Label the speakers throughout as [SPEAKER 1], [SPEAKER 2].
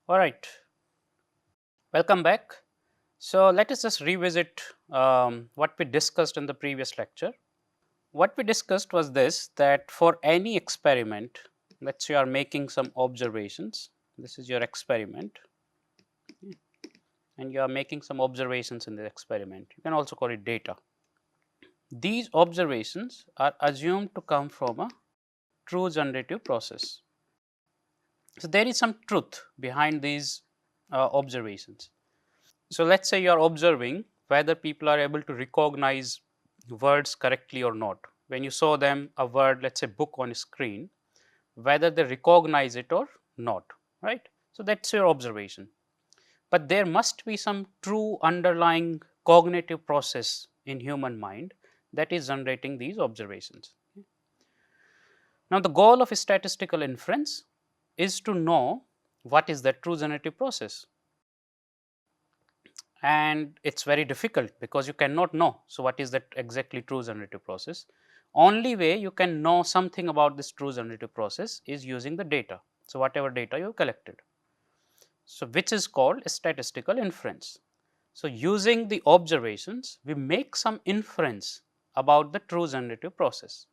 [SPEAKER 1] All right, welcome back. So let us just revisit what we discussed in the previous lecture. What we discussed was this, that for any experiment, let's say you are making some observations. This is your experiment, and you are making some observations in the experiment. You can also call it data. These observations are assumed to come from a true generative process. So there is some truth behind these observations. So let's say you are observing whether people are able to recognize words correctly or not. When you show them a word, let's say book on a screen, whether they recognize it or not, right? So that's your observation. But there must be some true underlying cognitive process in human mind that is generating these observations. Now the goal of statistical inference is to know what is that true generative process, and it's very difficult because you cannot know. So what is that exactly true generative process? Only way you can know something about this true generative process is using the data. So whatever data you have collected, so which is called statistical inference. So using the observations, we make some inference about the true generative process.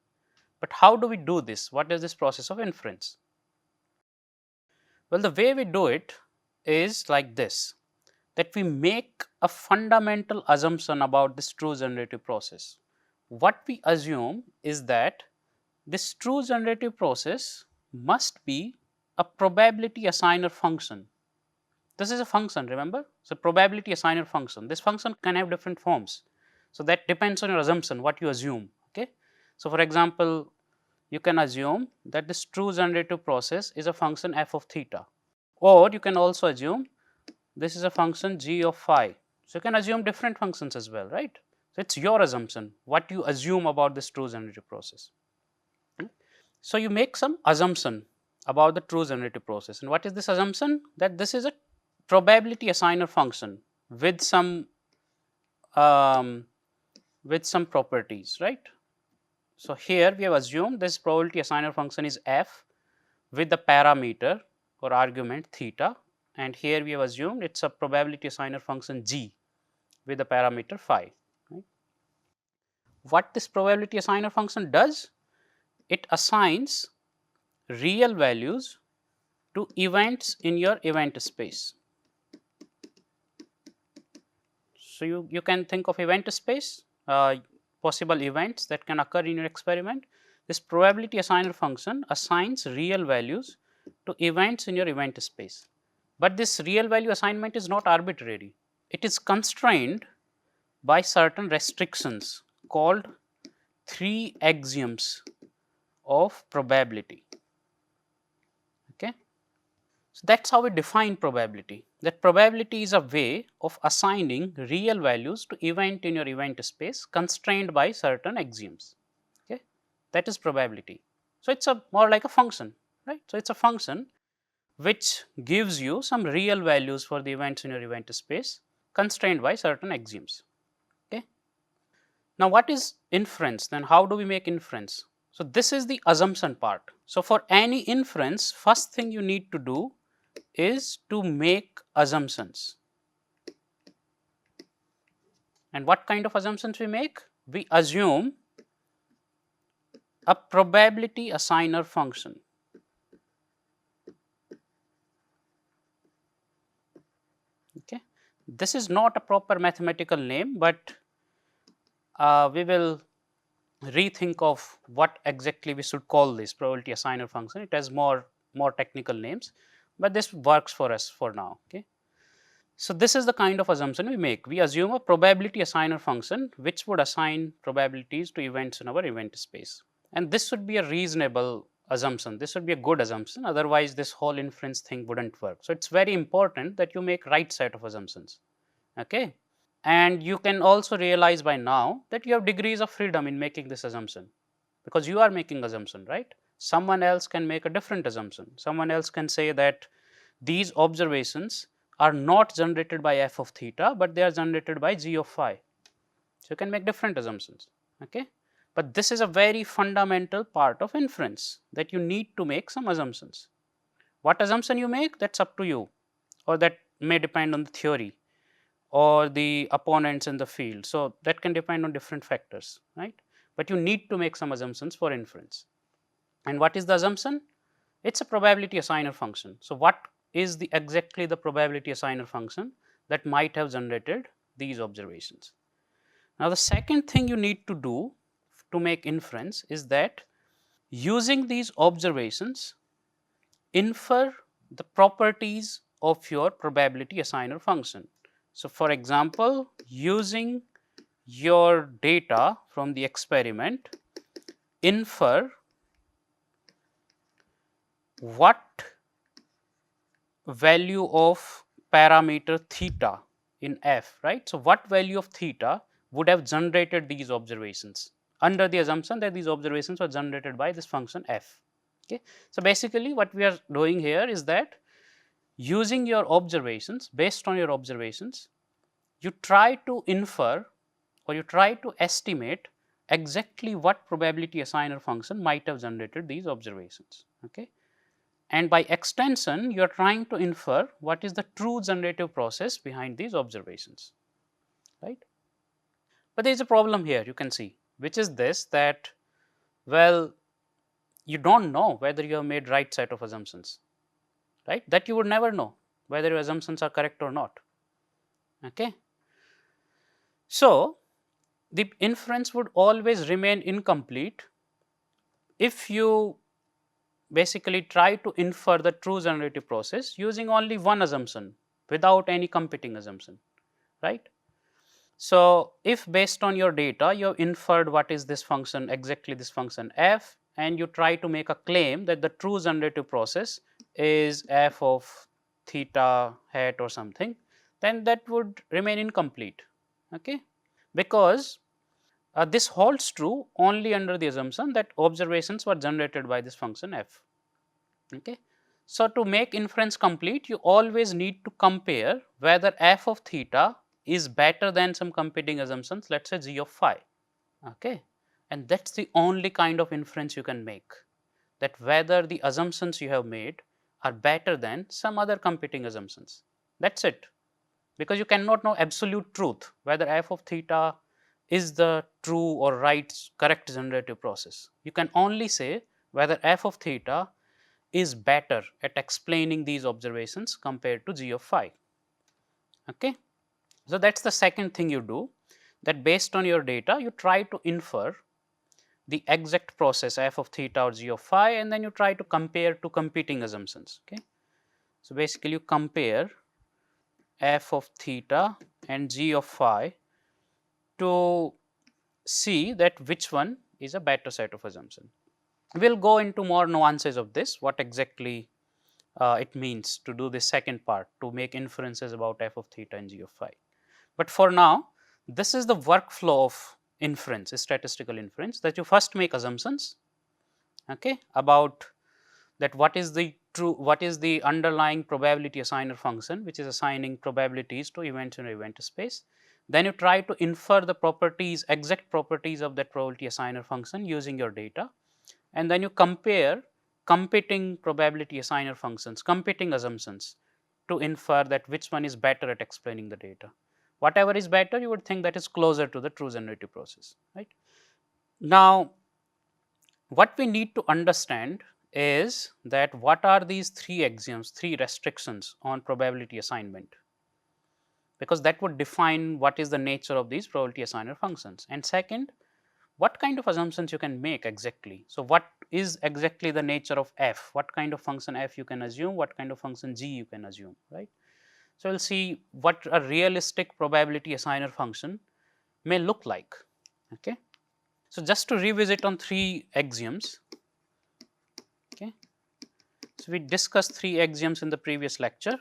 [SPEAKER 1] But how do we do this? What is this process of inference? Well, the way we do it is like this, that we make a fundamental assumption about this true generative process. What we assume is that this true generative process must be a probability assigner function. This is a function, remember? So, probability assigner function. This function can have different forms. So, that depends on your assumption, what you assume. Okay. So, for example, you can assume that this true generative process is a function f of theta, or you can also assume this is a function g of phi. So, you can assume different functions as well, right? So, it is your assumption, what you assume about this true generative process. So, you make some assumption about the true generative process, and what is this assumption? That this is a probability assigner function with some um, properties, right? So, here we have assumed this probability assigner function is f with the parameter or argument theta, and here we have assumed it is a probability assigner function g with the parameter phi. Right? What this probability assigner function does? It assigns real values to events in your event space. So, you can think of event space, possible events that can occur in your experiment. This probability assigner function assigns real values to events in your event space. But this real value assignment is not arbitrary. It is constrained by certain restrictions called three axioms of probability. Okay. So, that is how we define probability. That probability is a way of assigning real values to event in your event space constrained by certain axioms. Okay. That is probability. So, it is a more like a function, right. So, it is a function which gives you some real values for the events in your event space constrained by certain axioms. Okay. Now, what is inference? Then how do we make inference? So, this is the assumption part. So, for any inference, first thing you need to do is to make assumptions. And what kind of assumptions we make? We assume a probability assigner function. Okay. This is not a proper mathematical name, but we will rethink of what exactly we should call this probability assigner function. It has more technical names, but this works for us for now. Okay. So, this is the kind of assumption we make. We assume a probability assigner function which would assign probabilities to events in our event space, and this should be a reasonable assumption. This should be a good assumption, otherwise this whole inference thing wouldn't work. So, it's very important that you make right set of assumptions. Okay. And you can also realize by now that you have degrees of freedom in making this assumption, because you are making assumption, right? Someone else can make a different assumption. Someone else can say that these observations are not generated by f of theta, but they are generated by g of phi. So, you can make different assumptions. Okay. But this is a very fundamental part of inference, that you need to make some assumptions. What assumption you make, that is up to you. or that may depend on the theory or the opponents in the field. So, that can depend on different factors, right, but you need to make some assumptions for inference. And what is the assumption? It's a probability assigner function. So, what is the exactly the probability assigner function that might have generated these observations? Now, the second thing you need to do to make inference is that using these observations, infer the properties of your probability assigner function. So, for example, using your data from the experiment, infer what value of parameter theta in f, right. So, what value of theta would have generated these observations under the assumption that these observations were generated by this function f. Okay. So, basically what we are doing here is that using your observations, based on your observations, you try to infer or you try to estimate exactly what probability assigner function might have generated these observations. Okay. And by extension, you are trying to infer what is the true generative process behind these observations, right. But there is a problem here, you can see, which is this, that, well, you don't know whether you have made right set of assumptions, right, that you would never know whether your assumptions are correct or not. Okay. So, the inference would always remain incomplete if you basically try to infer the true generative process using only one assumption without any competing assumption, right. So, if based on your data you have inferred what is this function, exactly this function f, and you try to make a claim that the true generative process is f of theta hat or something, then that would remain incomplete, okay, because this holds true only under the assumption that observations were generated by this function f. Okay. So, to make inference complete, you always need to compare whether f of theta is better than some competing assumptions, let us say g of phi. Okay. And that is the only kind of inference you can make, that whether the assumptions you have made are better than some other competing assumptions. That is it, because you cannot know absolute truth whether f of theta is the true or right correct generative process. You can only say whether f of theta is better at explaining these observations compared to g of phi. Okay. So, that is the second thing you do, that based on your data you try to infer the exact process f of theta or g of phi, and then you try to compare two competing assumptions. Okay. So, basically you compare f of theta and g of phi to see that which one is a better set of assumption. We will go into more nuances of this, what exactly it means to do the second part, to make inferences about f of theta and g of phi. But for now, this is the workflow of inference, statistical inference, that you first make assumptions, okay, about that what is the true, what is the underlying probability assigner function which is assigning probabilities to events in an event space. Then you try to infer the properties, exact properties of that probability assigner function using your data, and then you compare competing probability assigner functions, competing assumptions, to infer that which one is better at explaining the data. Whatever is better, you would think that is closer to the true generative process, right. Now, what we need to understand is that what are these three axioms, three restrictions on probability assignment, because that would define what is the nature of these probability assigner functions. And second, what kind of assumptions you can make exactly. So, what is exactly the nature of f, what kind of function f you can assume, what kind of function g you can assume, right. So, we will see what a realistic probability assigner function may look like. Okay. So, just to revisit on three axioms. Okay. So, we discussed three axioms in the previous lecture,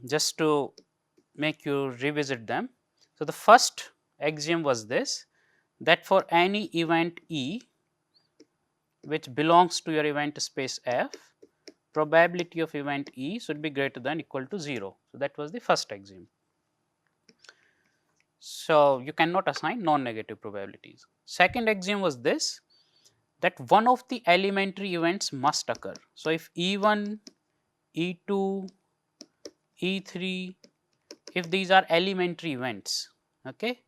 [SPEAKER 1] just to make you revisit them. So, the first axiom was this, that for any event E which belongs to your event space F, probability of event E should be greater than equal to 0. So, that was the first axiom. So, you cannot assign non-negative probabilities. Second axiom was this, that one of the elementary events must occur. So, if E1, E2 E3 if these are elementary events, okay,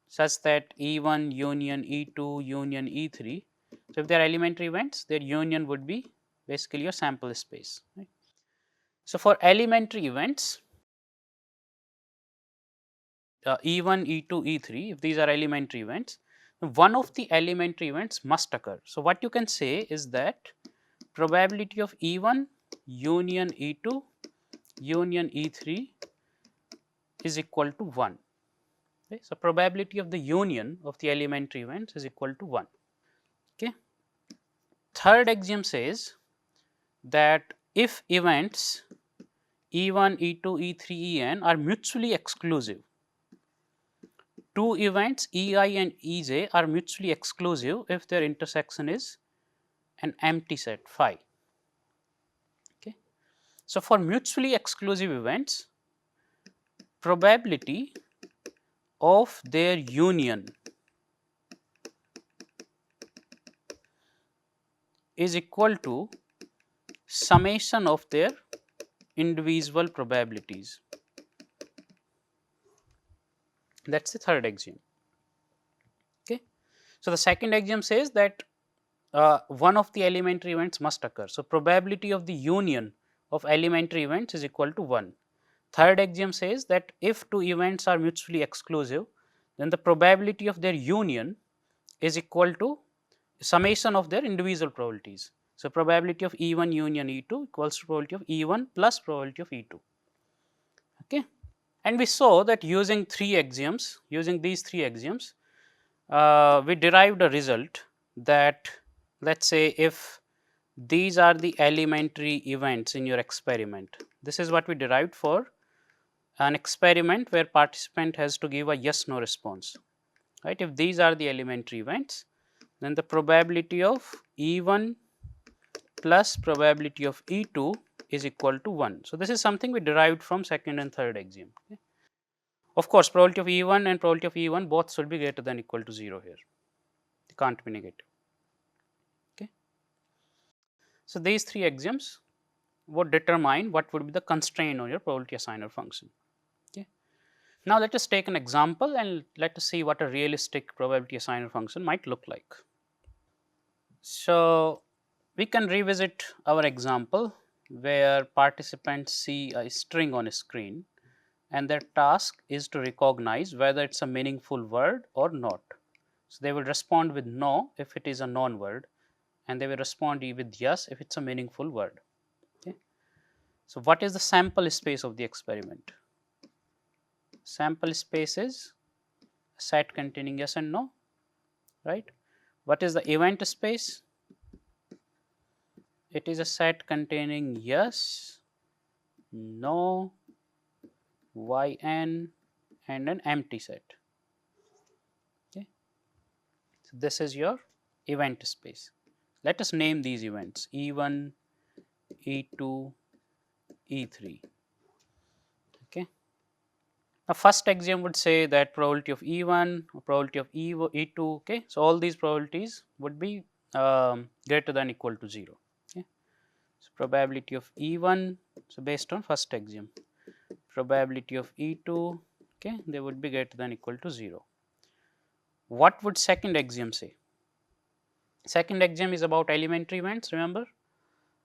[SPEAKER 1] such that E1 union E2 union E3. So, if they are elementary events, their union would be basically your sample space. Right? So, for elementary events, E1, E2, E3, if these are elementary events, one of the elementary events must occur. So, what you can say is that probability of E1 union E2 union E3 is equal to 1. Okay? So, probability of the union of the elementary events is equal to 1. Okay. Third axiom says that if events E1, E2, E3, En are mutually exclusive, two events Ei and Ej are mutually exclusive if their intersection is an empty set phi. Okay. So, for mutually exclusive events, probability of their union is equal to summation of their individual probabilities. That is the third axiom. Okay. So, the second axiom says that one of the elementary events must occur. So, probability of the union of elementary events is equal to 1. Third axiom says that if two events are mutually exclusive, then the probability of their union is equal to summation of their individual probabilities. So, probability of E1 union E2 equals to probability of E1 plus probability of E2. Okay. And we saw that using these three axioms, we derived a result that, let us say, if these are the elementary events in your experiment, this is what we derived for an experiment where participant has to give a yes no response, right. If these are the elementary events, then the probability of E1 plus probability of E2 is equal to 1. So, this is something we derived from second and third axiom. Okay. Of course, probability of E1 and probability of E1 both should be greater than equal to 0 here, it can't be negative. Okay. So, these three axioms would determine what would be the constraint on your probability assigner function. Okay. Now, let us take an example and let us see what a realistic probability assigner function might look like. So, we can revisit our example where participants see a string on a screen and their task is to recognize whether it is a meaningful word or not. So, they will respond with no if it is a non word, and they will respond with yes if it is a meaningful word. Okay. So, what is the sample space of the experiment? Sample space is a set containing yes and no, right. What is the event space? It is a set containing yes, no, yn and an empty set. Okay. So, this is your event space. Let us name these events E1, E2, E3. Okay. Now, first axiom would say that probability of E1 or probability of E2. Okay. So, all these probabilities would be greater than equal to 0. Okay. So, probability of E1, so based on first axiom, probability of E2, okay, they would be greater than equal to 0. What would second axiom say? Second axiom is about elementary events, remember.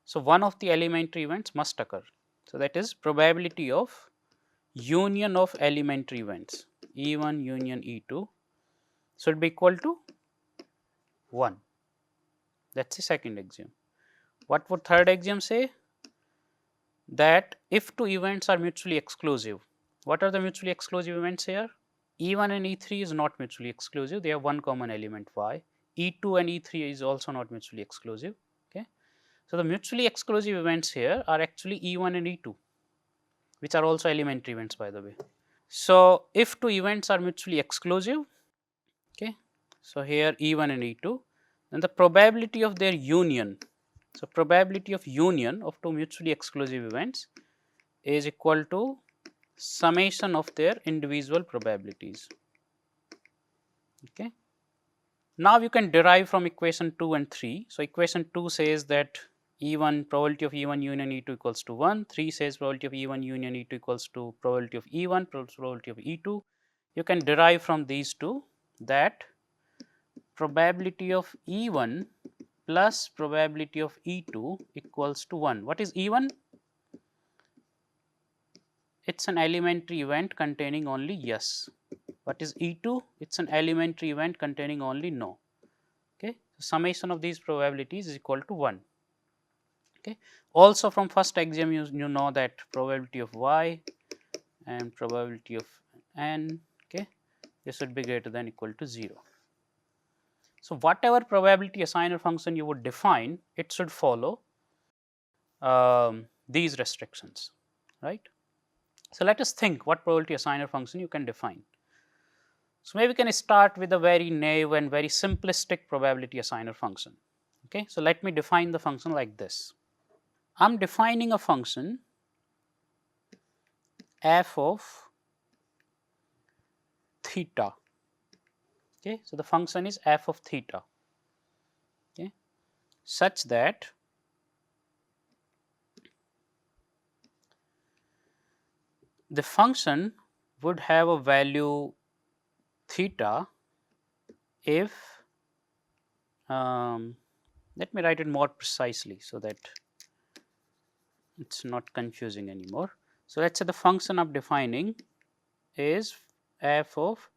[SPEAKER 1] So, one of the elementary events must occur. So, that is probability of union of elementary events E1 union E2 should be equal to 1. That is the second axiom. What would third axiom say? That if two events are mutually exclusive, what are the mutually exclusive events here? E1 and E3 is not mutually exclusive, they have one common element y. E2 and E3 is also not mutually exclusive. Okay. So, the mutually exclusive events here are actually E1 and E2, which are also elementary events, by the way. So, if two events are mutually exclusive, okay, so here E1 and E2, then the probability of their union, so probability of union of two mutually exclusive events is equal to summation of their individual probabilities. Okay. Now, you can derive from equation 2 and 3. So, equation 2 says that E1 probability of E1 union E2 equals to 1. 3 says probability of E1 union E2 equals to probability of E1 plus probability of E2. You can derive from these two that probability of E1 plus probability of E2 equals to 1. What is E1? It's an elementary event containing only yes. What is E2? It's an elementary event containing only no. Okay. So, summation of these probabilities is equal to 1. Okay. Also from first axiom you know that probability of y and probability of n, okay, this should be greater than equal to 0. So, whatever probability assigner function you would define, it should follow these restrictions, right. So, let us think what probability assigner function you can define. So, maybe we can start with a very naive and very simplistic probability assigner function. Okay. So, let me define the function like this. I am defining a function f of theta. Okay. So, the function is f of theta, okay, such that the function would have a value theta if let me write it more precisely so that it's not confusing anymore. So, let us say the function I am defining is f of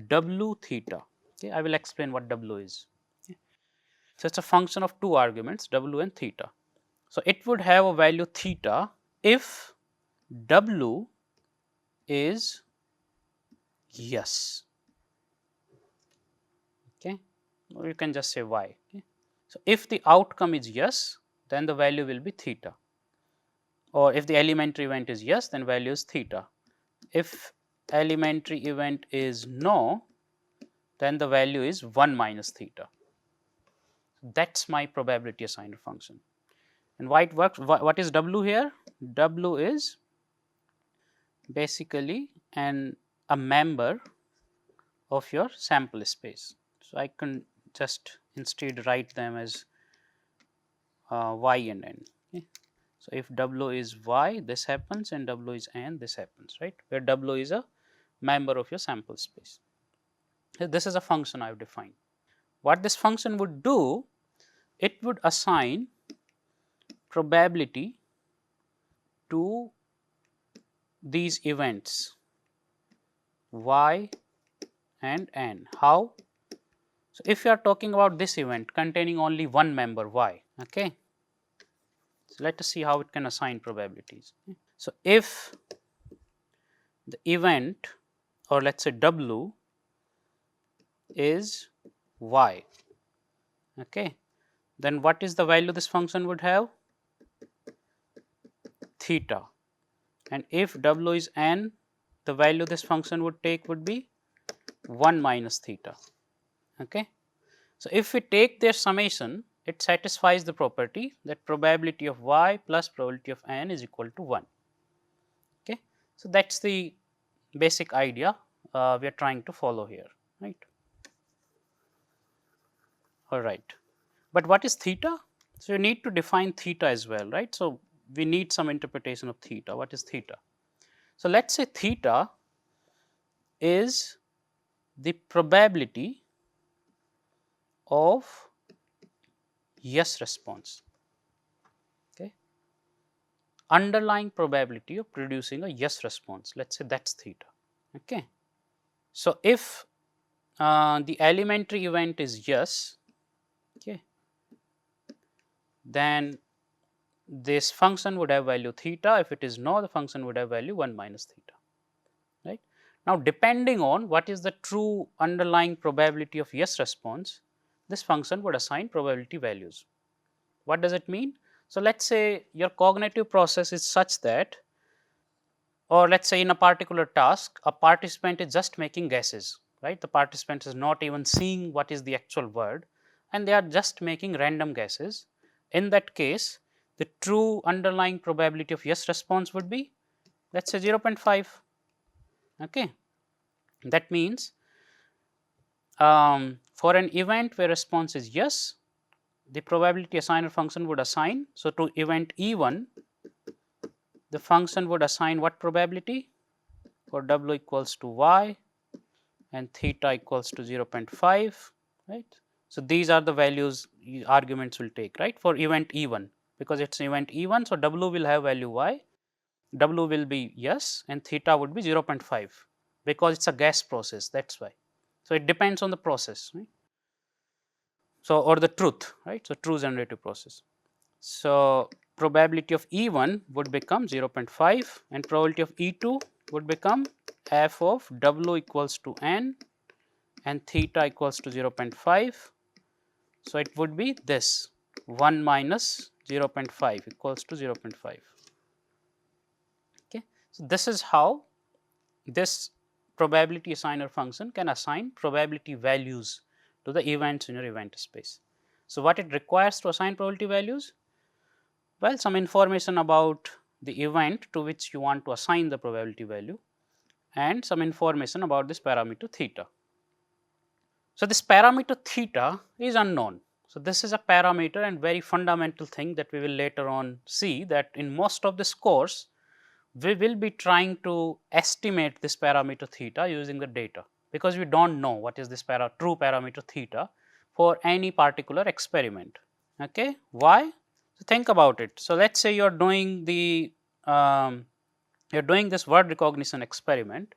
[SPEAKER 1] w theta. Okay, I will explain what w is. Okay. So, it is a function of two arguments w and theta. So, it would have a value theta if w is yes, okay, or you can just say y. Okay. So, if the outcome is yes, then the value will be theta, or if the elementary event is yes, then value is theta. If elementary event is no, then the value is 1 minus theta. That is my probability assigner function. And why it works? What is w here? W is basically a member of your sample space. So, I can just instead write them as y and n. Okay. So, if w is y, this happens, and w is n, this happens, right, where w is a member of your sample space. So, this is a function I have defined. What this function would do, it would assign probability to these events y and n. How? So, if you are talking about this event containing only one member y, okay. So, let us see how it can assign probabilities. Okay. So, if the event, or let us say w is y, okay, then what is the value this function would have? Theta. And if w is n, the value this function would take would be 1 minus theta. Okay. So, if we take their summation, it satisfies the property that probability of y plus probability of n is equal to 1. Okay. So, that is the basic idea we are trying to follow here, right. All right. But what is theta? So, you need to define theta as well, right. So, we need some interpretation of theta. What is theta? So, let us say theta is the probability of yes response, okay, underlying probability of producing a yes response, let us say that is theta. Okay. So, if the elementary event is yes, okay, then this function would have value theta. If it is no, the function would have value 1 minus theta, right. Now, depending on what is the true underlying probability of yes response, this function would assign probability values. What does it mean? So, let us say your cognitive process is such that, or let us say in a particular task, a participant is just making guesses, right. The participant is not even seeing what is the actual word, and they are just making random guesses. In that case, the true underlying probability of yes response would be, let us say 0.5. Okay. That means for an event where response is yes, the probability assigner function would assign. So, to event E1, the function would assign what probability? For w equals to y and theta equals to 0.5, right. So, these are the values arguments will take, right, for event E1, because it is event E1. So, w will have value y, w will be yes, and theta would be 0.5, because it is a guess process, that is why. So, it depends on the process, right. So, or the truth, right. So, true generative process. So, probability of E1 would become 0.5 and probability of E2 would become f of w equals to n and theta equals to 0.5. So, it would be this 1 minus 0.5 equals to 0.5. Okay. So, this is how this probability assigner function can assign probability values to the events in your event space. So, what it requires to assign probability values? Well, some information about the event to which you want to assign the probability value and some information about this parameter theta. So, this parameter theta is unknown. So, this is a parameter and very fundamental thing that we will later on see, that in most of this course we will be trying to estimate this parameter theta using the data, because we do not know what is this true parameter theta for any particular experiment. Okay. Why? So, think about it. So, let us say you are doing the you are doing this word recognition experiment,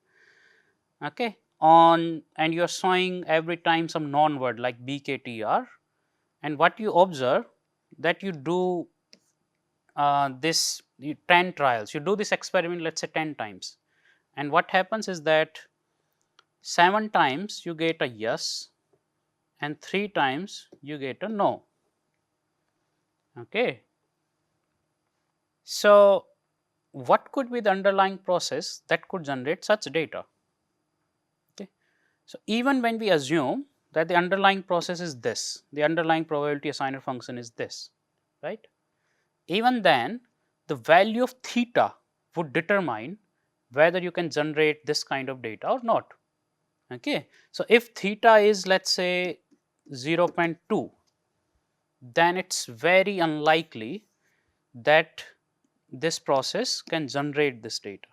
[SPEAKER 1] okay, on, and you are showing every time some non word like BKTR, and what you observe that you do this 10 trials, you do this experiment, let us say 10 times, and what happens is that 7 times you get a yes and 3 times you get a no. Okay. So, what could be the underlying process that could generate such data? Okay. So, even when we assume that the underlying process is this, the underlying probability assigner function is this, right, even then the value of theta would determine whether you can generate this kind of data or not. Okay. So, if theta is, let us say 0.2, then it is very unlikely that this process can generate this data.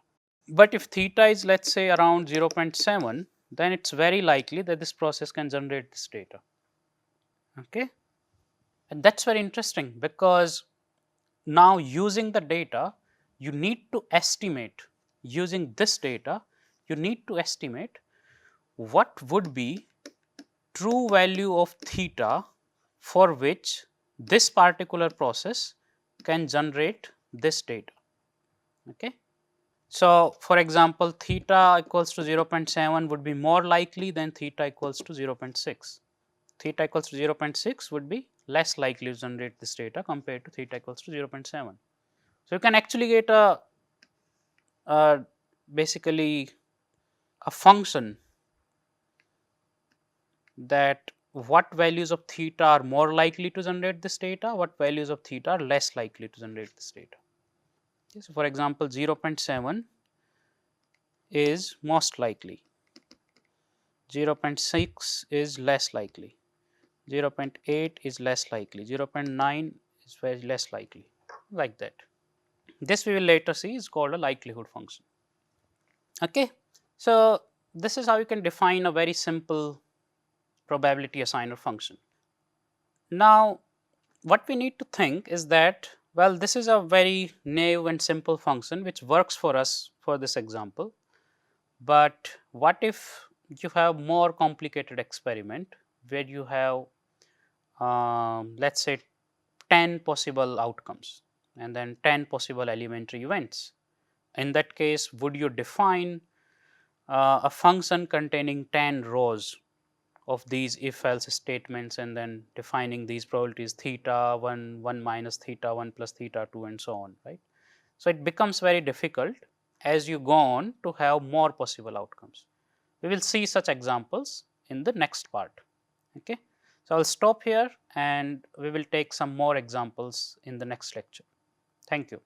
[SPEAKER 1] But if theta is, let us say around 0.7, then it is very likely that this process can generate this data. Okay. And that is very interesting, because now using the data you need to estimate, using this data you need to estimate what would be true value of theta for which this particular process can generate this data. Okay. So, for example, theta equals to 0.7 would be more likely than theta equals to 0.6. Theta equals to 0.6 would be less likely to generate this data compared to theta equals to 0.7. So, you can actually get a basically a function that what values of theta are more likely to generate this data, what values of theta are less likely to generate this data. Okay, so, for example, 0.7 is most likely, 0.6 is less likely, 0.8 is less likely, 0.9 is very less likely, like that. This we will later see is called a likelihood function. Okay. So, this is how you can define a very simple probability assigner function. Now, what we need to think is that, well, this is a very naive and simple function which works for us for this example, but what if you have more complicated experiment where you have let us say 10 possible outcomes and then 10 possible elementary events. In that case, would you define a function containing 10 rows of these if else statements and then defining these probabilities theta 1, 1 minus theta 1 plus theta 2 and so on, right. So, it becomes very difficult as you go on to have more possible outcomes. We will see such examples in the next part. Okay. So, I will stop here and we will take some more examples in the next lecture. Thank you.